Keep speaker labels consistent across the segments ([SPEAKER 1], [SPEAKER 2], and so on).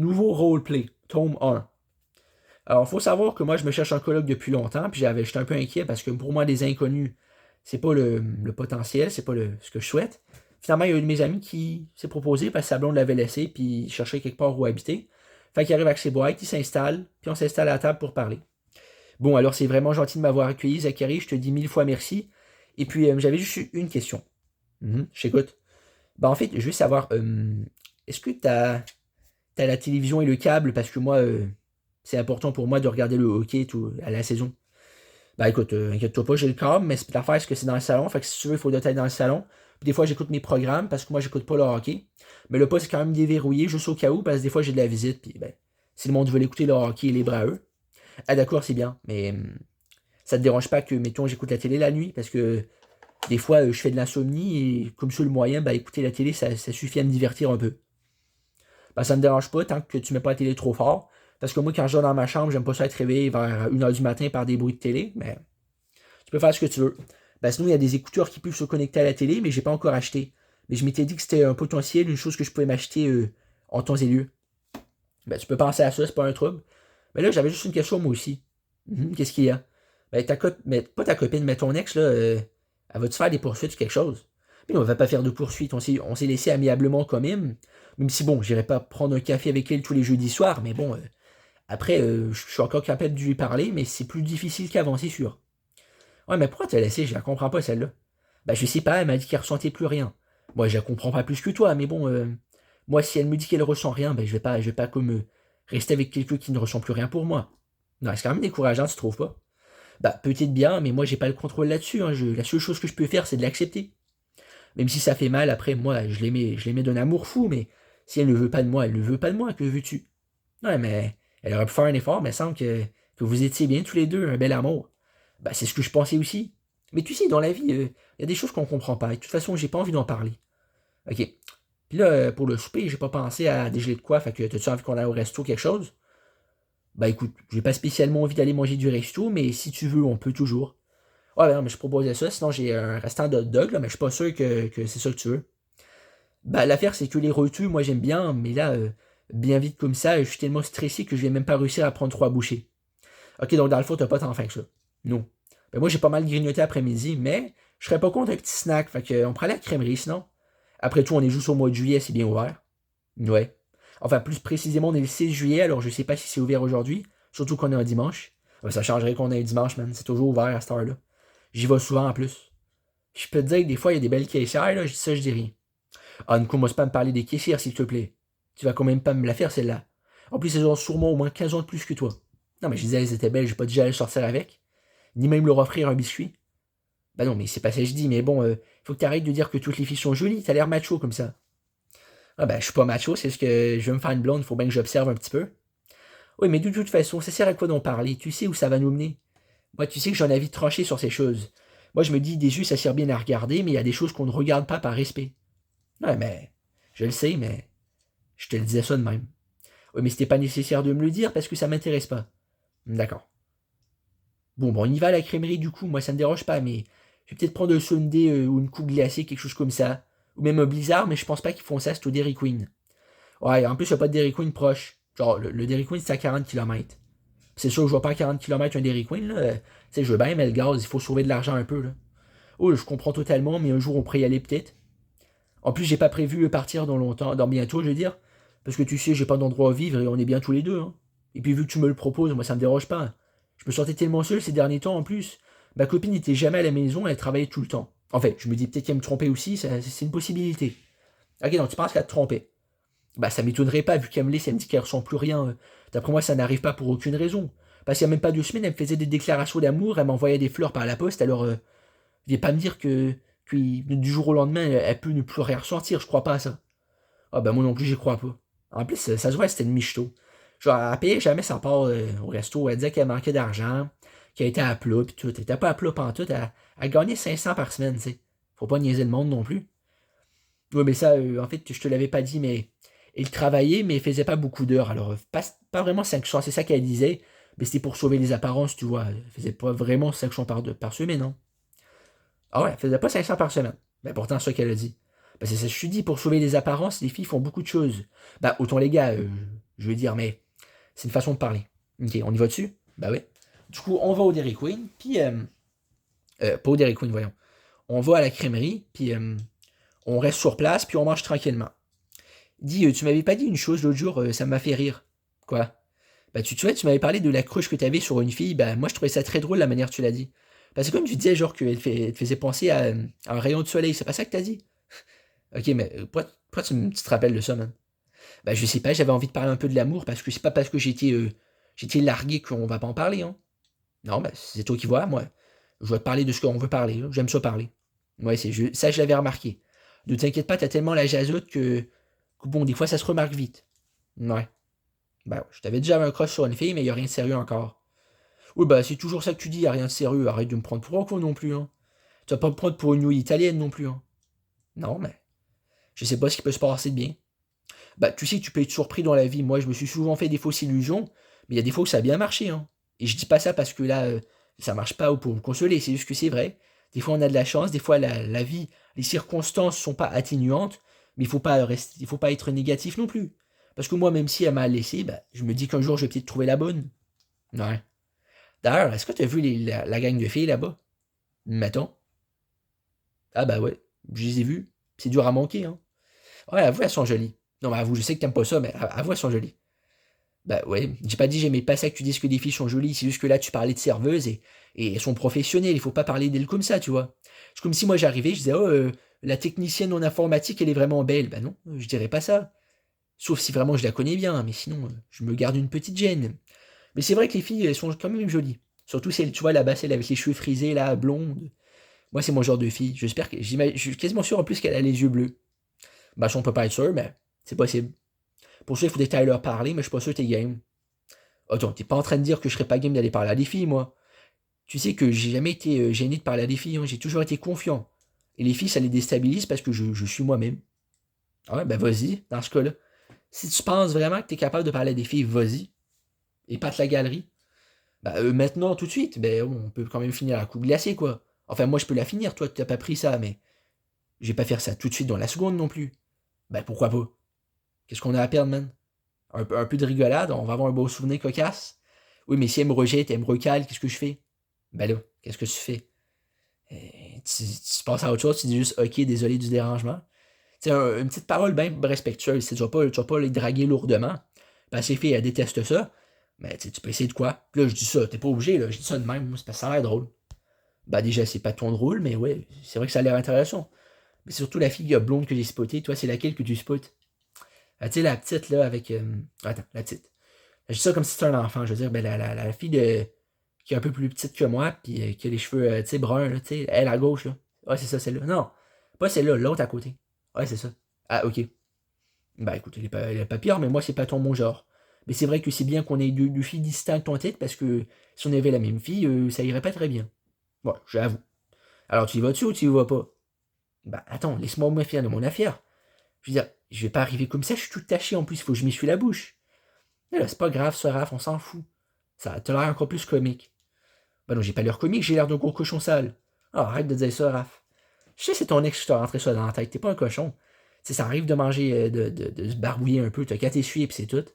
[SPEAKER 1] Nouveau roleplay, tome 1. Alors, il faut savoir que moi, je me cherche un coloc depuis longtemps, puis j'étais un peu inquiet parce que pour moi, des inconnus, c'est pas le potentiel, c'est pas ce que je souhaite. Finalement, il y a un de mes amis qui s'est proposé parce que sa blonde l'avait laissé, puis il cherchait quelque part où habiter. Fait qu'il arrive avec ses boîtes, il s'installe, puis on s'installe à la table pour parler. Bon, alors c'est vraiment gentil de m'avoir accueilli, Zachary, je te dis mille fois merci. Et puis, j'avais juste une question. Je t'écoute. Bah, en fait, je veux savoir, est-ce que t'as la télévision et le câble? Parce que moi, c'est important pour moi de regarder le hockey tout, à la saison. Bah écoute, inquiète-toi pas, j'ai le câble, mais l'affaire, c'est que c'est dans le salon. Fait que si tu veux, il faut être dans le salon. Puis des fois, j'écoute mes programmes parce que moi, j'écoute pas le hockey. Mais le poste est quand même déverrouillé, juste au cas où, parce que des fois, j'ai de la visite. Puis ben, si le monde veut écouter le hockey, libre à eux. Ah d'accord, c'est bien. Mais ça te dérange pas que, mettons, j'écoute la télé la nuit? Parce que des fois, je fais de l'insomnie et comme seul moyen, bah écouter la télé, ça suffit à me divertir un peu. Ben, ça me dérange pas tant que tu mets pas la télé trop fort. Parce que moi, quand je dors dans ma chambre, j'aime pas ça être réveillé vers 1h du matin par des bruits de télé. Mais tu peux faire ce que tu veux. Ben, sinon, il y a des écouteurs qui peuvent se connecter à la télé, mais j'ai pas encore acheté. Mais je m'étais dit que c'était un potentiel, une chose que je pouvais m'acheter en temps et lieu. Ben, tu peux penser à ça, c'est pas un trouble. Mais là, j'avais juste une question moi aussi. Qu'est-ce qu'il y a? Ben, mais pas ta copine, mais ton ex, là, elle va-tu faire des poursuites ou quelque chose? Mais on va pas faire de poursuites. On s'est laissé amiablement comme même. Même si, bon, j'irai pas prendre un café avec elle tous les jeudis soirs, mais bon, après, je suis encore capable de lui parler, mais c'est plus difficile qu'avant, c'est sûr. Ouais, mais pourquoi t'as laissé? Je la comprends pas, celle-là. Ben, je sais pas, elle m'a dit qu'elle ressentait plus rien. Moi, je la comprends pas plus que toi, mais bon, moi, si elle me dit qu'elle ressent rien, ben, je vais pas comme rester avec quelqu'un qui ne ressent plus rien pour moi. Non, c'est quand même décourageant, tu trouves pas? Bah, peut-être bien, mais moi, j'ai pas le contrôle là-dessus, hein. La seule chose que je peux faire, c'est de l'accepter. Même si ça fait mal, après, moi, je l'aimais d'un amour fou, mais si elle ne veut pas de moi, elle ne veut pas de moi, que veux-tu? Ouais, mais elle aurait pu faire un effort, mais il semble que vous étiez bien tous les deux, un bel amour. Bah, c'est ce que je pensais aussi. Mais tu sais, dans la vie, il y a des choses qu'on comprend pas. Et de toute façon, j'ai pas envie d'en parler. Ok. Puis là, pour le souper, j'ai pas pensé à dégeler de quoi. Fait que t'as-tu envie qu'on aille au resto quelque chose? Bah écoute, j'ai pas spécialement envie d'aller manger du resto, mais si tu veux, on peut toujours. Ouais, ben non, mais je proposais ça, sinon j'ai un restant de hot dog, là, mais je suis pas sûr que c'est ça que tu veux. Bah l'affaire, c'est que les retus, moi j'aime bien, mais là, bien vite comme ça, je suis tellement stressé que je vais même pas réussir à prendre 3 bouchées. Ok, donc dans le fond, t'as pas tant faim que ça. Non. Ben moi, j'ai pas mal grignoté après-midi, mais je serais pas contre un petit snack. Fait que, on prend la crèmerie, sinon. Après tout, on est juste au mois de juillet, c'est bien ouvert. Ouais. Enfin, plus précisément, on est le 6 juillet, alors je sais pas si c'est ouvert aujourd'hui. Surtout qu'on est un dimanche. Ben, ça changerait qu'on ait un dimanche, man. C'est toujours ouvert à cette heure-là. J'y vais souvent en plus. Je peux te dire que des fois, il y a des belles caissières, là, je dis ça, je dis rien. Ah, ne commence pas à me parler des caissières, s'il te plaît. Tu vas quand même pas me la faire, celle-là. En plus, elles ont sûrement au moins 15 ans de plus que toi. Non, mais je disais, elles étaient belles, j'ai pas déjà à le sortir avec. Ni même leur offrir un biscuit. Bah non, mais c'est pas ça que je dis, mais bon, faut que t'arrêtes de dire que toutes les filles sont jolies, t'as l'air macho comme ça. Ah bah, je suis pas macho, c'est ce que je veux me faire une blonde, faut bien que j'observe un petit peu. Oui, mais de toute façon, ça sert à quoi d'en parler? Tu sais où ça va nous mener? Moi, tu sais que j'ai un avis tranché sur ces choses. Moi, je me dis, des yeux, ça sert bien à regarder, mais il y a des choses qu'on ne regarde pas par respect. Ouais, mais, je le sais, mais je te le disais ça de même. Oui, mais c'était pas nécessaire de me le dire parce que ça m'intéresse pas. D'accord. Bon, on y va à la crèmerie du coup, moi ça me dérange pas, mais je vais peut-être prendre un sundae ou une coupe glacée, quelque chose comme ça. Ou même un blizzard, mais je pense pas qu'ils font ça, c'est au Dairy Queen. Ouais, en plus, il n'y a pas de Dairy Queen proche. Genre, le Dairy Queen, c'est à 40 km. C'est sûr que je vois pas à 40 km un Dairy Queen, là. Tu sais, je veux bien, mais le gaz, il faut sauver de l'argent un peu, là. Oh, je comprends totalement, mais un jour, on pourrait y aller peut-être. En plus, j'ai pas prévu partir dans longtemps, dans bientôt, je veux dire. Parce que tu sais, j'ai pas d'endroit à vivre et on est bien tous les deux, hein. Et puis, vu que tu me le proposes, moi, ça me dérange pas. Je me sentais tellement seul ces derniers temps en plus. Ma copine n'était jamais à la maison, elle travaillait tout le temps. En fait, je me dis peut-être qu'elle me trompait aussi, c'est une possibilité. Ok, donc tu penses qu'elle te trompait? Bah, ça m'étonnerait pas, vu qu'elle me laisse, elle me dit qu'elle ressent plus rien. D'après moi, ça n'arrive pas pour aucune raison. Parce qu'il y a même pas 2 semaines, elle me faisait des déclarations d'amour, elle m'envoyait des fleurs par la poste, alors viens pas me dire que du jour au lendemain, elle peut ne plus rien ressentir, je crois pas à ça. Ah bah moi non plus, j'y crois pas. En plus, ça se voit, c'était une michto. Genre, elle payait jamais sa part au resto. Elle disait qu'elle manquait d'argent, qu'elle était à plat, pis tout. Elle était pas à plat pantoute. Elle gagnait 500 par semaine, tu sais. Faut pas niaiser le monde non plus. Ouais, mais ça, en fait, je te l'avais pas dit, mais elle travaillait, mais elle faisait pas beaucoup d'heures. Alors, pas vraiment 500, c'est ça qu'elle disait. Mais c'était pour sauver les apparences, tu vois. Elle faisait pas vraiment 500 par semaine, non? Ah ouais, elle faisait pas 500 par semaine. Mais pourtant, c'est ça qu'elle a dit. Bah, c'est ça que je te dis, pour sauver les apparences, les filles font beaucoup de choses. Bah, autant les gars, Je veux dire, mais c'est une façon de parler. Ok, on y va dessus? Ben oui. Du coup, on va au Dairy Queen, puis... pas au Dairy Queen, voyons. On va à la crèmerie, puis on reste sur place, puis on mange tranquillement. Dis, tu m'avais pas dit une chose l'autre jour, ça m'a fait rire. Quoi? Bah, tu te souviens, tu m'avais parlé de la cruche que t'avais sur une fille, bah, moi je trouvais ça très drôle la manière que tu l'as dit. Parce que comme tu disais, genre, elle te faisait penser à un rayon de soleil, c'est pas ça que t'as dit? Ok, mais pourquoi tu te rappelles de ça, man? Bah, je sais pas, j'avais envie de parler un peu de l'amour, parce que c'est pas parce que j'étais largué qu'on va pas en parler, hein. Non, bah, c'est toi qui vois, moi. Je vais te parler de ce qu'on veut parler, hein. J'aime ça parler. Ouais, ça, je l'avais remarqué. Ne t'inquiète pas, t'as tellement la jasoute que bon, des fois, ça se remarque vite. Ouais. Bah, je t'avais déjà un crush sur une fille, mais y a rien de sérieux encore. Oui, bah, c'est toujours ça que tu dis, y a rien de sérieux. Arrête de me prendre pour un con non plus, hein. Tu vas pas me prendre pour une nouille italienne non plus, hein. Non, mais je sais pas ce qui peut se passer de bien. Bah, tu sais que tu peux être surpris dans la vie. Moi, je me suis souvent fait des fausses illusions, mais il y a des fois où ça a bien marché, hein. Et je dis pas ça parce que là, ça marche pas ou pour me consoler, c'est juste que c'est vrai. Des fois, on a de la chance, des fois, la vie, les circonstances sont pas atténuantes, mais il faut pas être négatif non plus. Parce que moi, même si elle m'a laissé, bah, je me dis qu'un jour, je vais peut-être trouver la bonne. Ouais. D'ailleurs, est-ce que tu as vu la gang de filles là-bas? Mettons. Ah bah ouais, je les ai vues. C'est dur à manquer, hein. Ouais, avoue, elles sont jolies. Non, mais avoue, je sais que t'aimes pas ça, mais avoue, elles sont jolies. Bah ouais, j'ai pas dit j'aimais pas ça que tu dises que des filles sont jolies, c'est juste que là tu parlais de serveuses et elles sont professionnelles, il faut pas parler d'elles comme ça, tu vois. C'est comme si moi j'arrivais, je disais oh la technicienne en informatique elle est vraiment belle. Bah non, je dirais pas ça. Sauf si vraiment je la connais bien, mais sinon je me garde une petite gêne. Mais c'est vrai que les filles elles sont quand même jolies. Surtout celle, tu vois là-bas, celle avec les cheveux frisés là, blonde. Moi c'est mon genre de fille. Je suis quasiment sûr en plus qu'elle a les yeux bleus. Bah ça on peut pas être sûr, mais c'est possible. Pour ça il faudrait que t'ailles leur parler, mais je suis pas sûr que t'es game. Attends, t'es pas en train de dire que je serais pas game d'aller parler à des filles, moi. Tu sais que j'ai jamais été gêné de parler à des filles, hein. J'ai toujours été confiant. Et les filles, ça les déstabilise parce que je suis moi-même. Ah ouais, ben vas-y, dans ce cas-là. Si tu penses vraiment que t'es capable de parler à des filles, vas-y. Et pas la galerie. Bah maintenant, tout de suite, ben on peut quand même finir la coupe glacée, quoi. Enfin, moi je peux la finir, toi t'as pas pris ça, mais je vais pas faire ça tout de suite dans la seconde non plus. Ben pourquoi pas? Qu'est-ce qu'on a à perdre, man? Un peu de rigolade, on va avoir un beau souvenir cocasse. Oui, mais si elle me rejette, elle me recale, qu'est-ce que je fais? Ben là, qu'est-ce que tu fais? Tu passes à autre chose, tu dis juste OK, désolé du dérangement. C'est une petite parole bien respectueuse. Tu vas pas les draguer lourdement. Parce que les filles, elles détestent ça. Mais tu peux essayer de quoi? Puis là, je dis ça, t'es pas obligé, là. Je dis ça de même, c'est parce que ça a l'air drôle. Bah déjà, c'est pas ton drôle, mais ouais, c'est vrai que ça a l'air intéressant. Mais surtout la fille blonde que j'ai spotée, toi, c'est laquelle que tu spots? Ah, tu sais, la petite, là, avec. Attends, la petite. Je dis ça comme si c'était un enfant, je veux dire, ben, la fille qui est un peu plus petite que moi, puis qui a les cheveux, tu sais, bruns, là, tu sais, elle à gauche, là. Ouais, c'est ça, celle-là. Non, pas celle-là, l'autre à côté. Ouais, c'est ça. Ah, ok. Bah écoute, elle est pas pire, mais moi, c'est pas ton mon genre. Mais c'est vrai que c'est bien qu'on ait deux filles distinctes en tête, parce que si on avait la même fille, ça irait pas très bien. Ouais, j'avoue. Alors, tu y vas dessus ou tu y vas pas? Bah attends, laisse-moi me faire de mon affaire. Je veux dire, je vais pas arriver comme ça, je suis tout taché en plus, il faut que je m'essuie la bouche. Mais là, c'est pas grave, ça, Raph, on s'en fout. Ça te l'air encore plus comique. Bah non, j'ai pas l'air comique, j'ai l'air d'un gros cochon sale. Ah, arrête de dire ça, Raph. Je sais, c'est ton ex qui t'a rentré ça dans la tête, t'es pas un cochon. Tu sais, ça arrive de manger, de se barbouiller un peu, t'as qu'à t'essuyer pis c'est tout.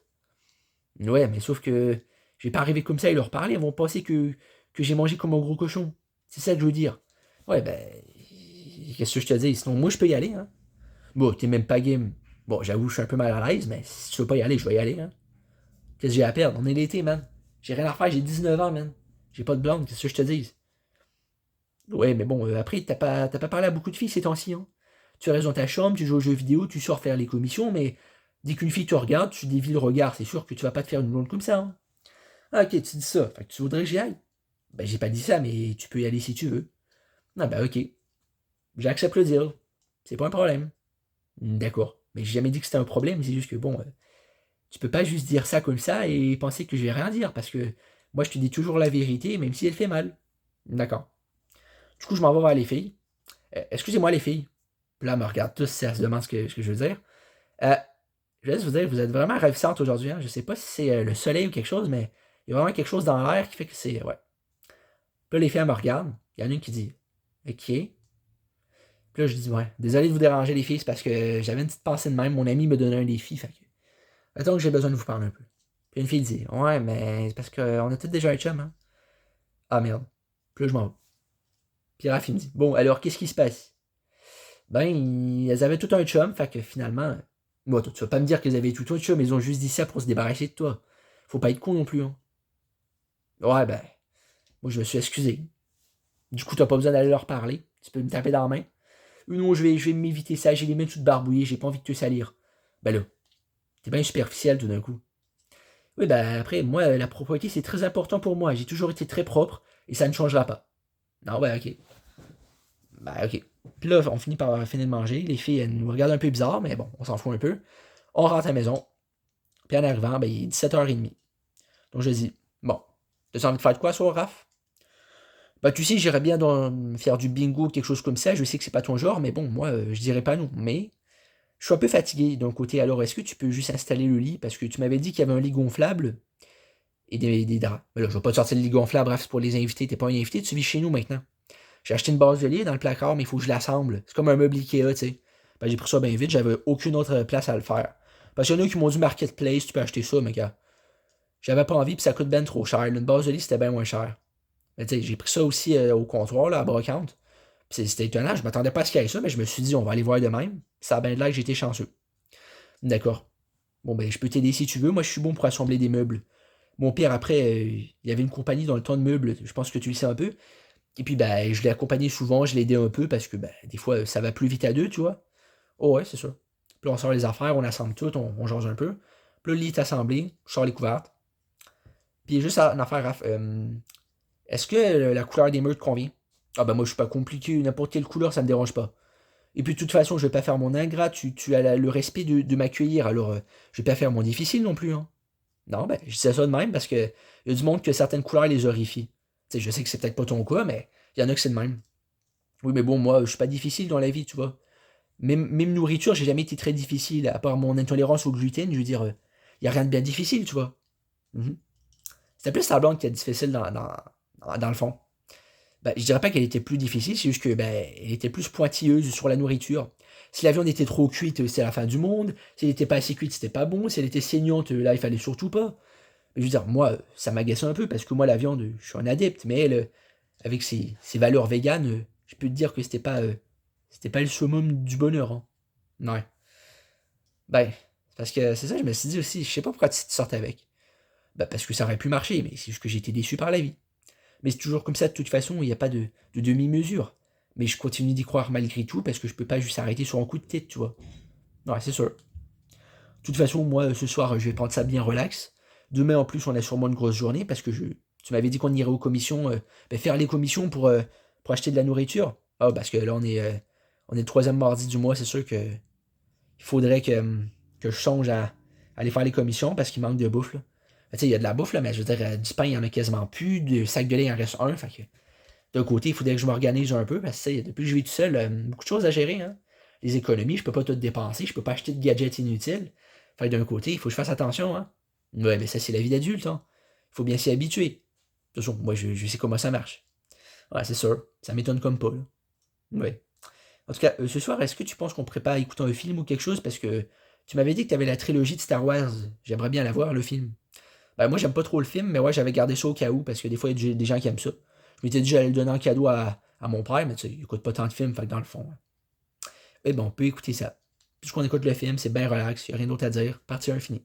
[SPEAKER 1] Ouais, mais sauf que je vais pas arriver comme ça et leur parler, ils vont penser que j'ai mangé comme un gros cochon. C'est ça que je veux dire. Ouais, ben, qu'est-ce que je te dis? Sinon, moi, je peux y aller, hein. Bon, t'es même pas game. Bon, j'avoue, je suis un peu mal à l'aise, mais si tu veux pas y aller, je vais y aller, hein. Qu'est-ce que j'ai à perdre? On est l'été, man. J'ai rien à faire, j'ai 19 ans, man. J'ai pas de blonde, qu'est-ce que je te dis? Ouais, mais bon, après, t'as pas parlé à beaucoup de filles ces temps-ci, hein. Tu restes dans ta chambre, tu joues aux jeux vidéo, tu sors faire les commissions, mais dès qu'une fille te regarde, tu dévies le regard, c'est sûr que tu vas pas te faire une blonde comme ça, hein. Ah, ok, tu dis ça, fait que tu voudrais que j'y aille? Ben, j'ai pas dit ça, mais tu peux y aller si tu veux. Ah, ben, ok. J'accepte le deal. C'est pas un problème. D'accord. Mais j'ai jamais dit que c'était un problème, c'est juste que bon, tu peux pas juste dire ça comme ça et penser que je vais rien dire, parce que moi je te dis toujours la vérité, même si elle fait mal. D'accord. Du coup, je m'en vais vers les filles. Excusez-moi les filles. Puis là, elle me regarde tous si elle se demande ce que je veux dire. Euh, je vais juste vous dire, vous êtes vraiment ravissantes aujourd'hui, hein. Je sais pas si c'est le soleil ou quelque chose, mais il y a vraiment quelque chose dans l'air qui fait que c'est. Ouais. Puis là, les filles, elles me regardent. Il y en a une qui dit OK. Puis là, je dis ouais, désolé de vous déranger les filles, c'est parce que j'avais une petite pensée de même. Mon ami me donnait un défi. Fait que Attends que j'ai besoin de vous parler un peu. Puis une fille dit, ouais, mais c'est parce qu'on a tous déjà un chum, hein. Ah merde. Puis là, je m'en vais. Puis Raph, il me dit, bon, alors, qu'est-ce qui se passe? Ben, elles avaient tout un chum, fait que finalement. Bon, tu vas pas me dire qu'elles avaient tout un chum, ils ont juste dit ça pour se débarrasser de toi. Faut pas être con non plus, hein. Ouais, ben, moi, je me suis excusé. Du coup, t'as pas besoin d'aller leur parler. Tu peux me taper dans la main. Non, je vais m'éviter ça, j'ai les mains toutes barbouillées, j'ai pas envie de te salir. Ben là, t'es bien superficiel tout d'un coup. Oui, ben après, moi, la propreté, c'est très important pour moi. J'ai toujours été très propre et ça ne changera pas. Non, ben ok. Ben ok. Puis là, on finit par finir de manger. Les filles, elles nous regardent un peu bizarre, mais bon, on s'en fout un peu. On rentre à la maison. Puis en arrivant, ben, il est 17h30. Donc je dis, bon, t'as envie de faire de quoi ce soir, Raph? Bah tu sais, j'irais bien faire du bingo ou quelque chose comme ça. Je sais que c'est pas ton genre, mais bon, moi, je dirais pas non. Mais je suis un peu fatigué d'un côté. Alors, est-ce que tu peux juste installer le lit? Parce que tu m'avais dit qu'il y avait un lit gonflable et des draps. Mais là, je vais pas te sortir le lit gonflable, bref, c'est pour les invités. T'es pas un invité, tu vis chez nous maintenant. J'ai acheté une base de lit dans le placard, mais il faut que je l'assemble. C'est comme un meuble Ikea, tu sais. Ben, j'ai pris ça bien vite, j'avais aucune autre place à le faire. Parce qu'il y en a qui m'ont dit Marketplace, tu peux acheter ça, mais gars. J'avais pas envie, puis ça coûte ben trop cher. Une base de lit, c'était bien moins cher. Mais tu sais, j'ai pris ça aussi au comptoir, là, à brocante. Puis c'était étonnant, je m'attendais pas à ce qu'il y ait ça, mais je me suis dit, on va aller voir de même. Ça a bien de l'air que j'étais chanceux. D'accord. Bon, ben, je peux t'aider si tu veux. Moi, je suis bon pour assembler des meubles. Mon père, après, il y avait une compagnie dans le temps de meubles. Je pense que tu le sais un peu. Et puis, ben, je l'ai accompagné souvent, je l'ai aidé un peu parce que, ben, des fois, ça va plus vite à deux, tu vois. Oh, ouais, c'est ça. Puis là, on sort les affaires, on assemble tout, on change un peu. Puis là, le lit est assemblé, je sors les couvertes. Puis, juste une affaire, Raph. Est-ce que la couleur des murs te convient? Ah, ben, moi, je suis pas compliqué. N'importe quelle couleur, ça me dérange pas. Et puis, de toute façon, je vais pas faire mon ingrat. Tu as le respect de m'accueillir. Alors, je vais pas faire mon difficile non plus, hein. Non, ben, je disais ça de même parce que y a du monde que certaines couleurs les horrifient. Tu sais, je sais que c'est peut-être pas ton cas, mais il y en a que c'est de même. Oui, mais bon, moi, je suis pas difficile dans la vie, tu vois. Même nourriture, j'ai jamais été très difficile, à part mon intolérance au gluten, je veux dire, y a rien de bien difficile, tu vois. Mhm. C'était plus ta blonde qui est difficile dans le fond. Ben, je dirais pas qu'elle était plus difficile, c'est juste que ben, elle était plus pointilleuse sur la nourriture. Si la viande était trop cuite, c'était la fin du monde. Si elle était pas assez cuite, c'était pas bon. Si elle était saignante, là, il fallait surtout pas. Mais je veux dire, moi, ça m'agace un peu parce que moi, la viande, je suis un adepte. Mais elle, avec ses valeurs véganes, je peux te dire que c'était pas le summum du bonheur, hein. Ouais. Ben, parce que c'est ça, je me suis dit aussi, je sais pas pourquoi tu te sortes avec. Ben, parce que ça aurait pu marcher, mais c'est juste que j'ai été déçu par la vie. Mais c'est toujours comme ça, de toute façon, il n'y a pas de demi-mesure. Mais je continue d'y croire malgré tout, parce que je peux pas juste arrêter sur un coup de tête, tu vois. Ouais, c'est sûr. De toute façon, moi, ce soir, je vais prendre ça bien relax. Demain, en plus, on a sûrement une grosse journée, parce que tu m'avais dit qu'on irait aux commissions, ben, faire les commissions pour acheter de la nourriture. Ah, parce que là, on est le troisième mardi du mois, c'est sûr que il faudrait que je songe à aller faire les commissions, parce qu'il manque de bouffe, là. Tu sais, il y a de la bouffe, là, mais je veux dire, du pain, il y en a quasiment plus. De sac de lait, il en reste un. Fait que, d'un côté, il faudrait que je m'organise un peu, parce que, tu sais, depuis que je vis tout seul, beaucoup de choses à gérer, hein. Les économies, je peux pas tout dépenser, je peux pas acheter de gadgets inutiles. Fait que d'un côté, il faut que je fasse attention, hein. Ouais, mais ça, c'est la vie d'adulte, hein. Il faut bien s'y habituer. De toute façon, moi, je sais comment ça marche. Ouais, c'est sûr. Ça m'étonne comme pas, là. Ouais. En tout cas, ce soir, est-ce que tu penses qu'on prépare écouter un film ou quelque chose? Parce que tu m'avais dit que tu avais la trilogie de Star Wars. J'aimerais bien la voir, le film. Ben, moi, j'aime pas trop le film, mais ouais, j'avais gardé ça au cas où, parce que des fois, il y a des gens qui aiment ça. Je m'étais dit, j'allais le donner en cadeau à mon père, mais tu sais, il écoute pas tant de films, fait que dans le fond. Eh bon, on peut écouter ça. Puisqu'on écoute le film, c'est bien relax, il n'y a rien d'autre à dire. Partie 1 fini.